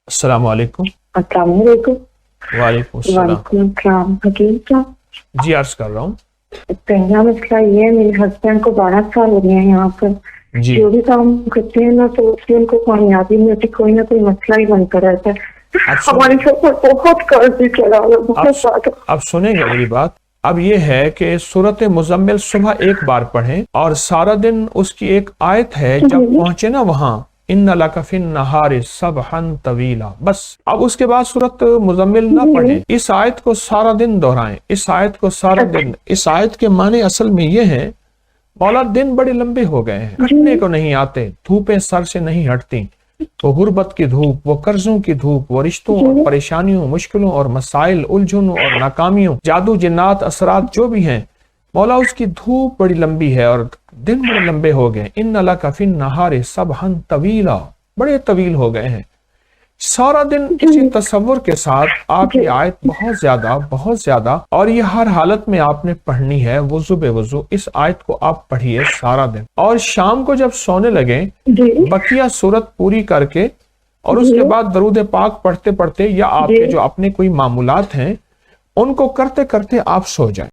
अस्सलाम वालेकुम। अस्सलाम वालेकुम। वालेकुम अस्सलाम। वालेकुम अस्सलाम। हकीम साहब, जी अर्ज कर रहा हूँ। पहला मसला ये है, मेरे हस्बैंड को 12 साल हो गए हैं यहाँ पर। जी जो भी काम करते हैं ना तो उसमें उनको कामयाबी नहीं होती, कोई ना कोई मसला ही बनता रहता है। हमारे ऊपर बहुत कर्ज भी चढ़ा है, बहुत ज्यादा। अब सुनेंगे मेरी बात। अब ये है कि सूरत मुज़म्मिल सुबह एक बार पढ़ें और सारा दिन उसकी एक आयत है, जब पहुंचे ना वहां, इन्ना लका फिन नहारि सबहन तवीला, बस। अब उसके बाद सूरत मुज़म्मिल ना पढ़ें, इस आयत को सारा दिन दोहराएं, इस आयत को सारा दिन। इस आयत के माने असल में ये है, मौला दिन बड़े लंबे हो गए हैं, कटने को नहीं आते, धूपें सर से नहीं हटती, वो गुर्बत की धूप, वो कर्जों की धूप, वो रिश्तों और परेशानियों, मुश्किलों और मसाइल, उलझनों और नाकामियों, जादू जिन्नात असरात जो भी हैं, मौला उसकी धूप बड़ी लंबी है और दिन बड़े लंबे हो गए। इन्ना लका फिन नहारि सबहन तवीला, बड़े तवील हो गए हैं। सारा दिन इसी तसव्वुर के साथ आप ये आयत बहुत ज्यादा और ये हर हालत में आपने पढ़नी है, वुज़ू बेवुज़ू इस आयत को आप पढ़िए सारा दिन। और शाम को जब सोने लगे बकिया सूरत पूरी करके और उसके बाद दरूद पाक पढ़ते पढ़ते या आपके जो अपने कोई मामूलात हैं उनको करते करते आप सो जाएं।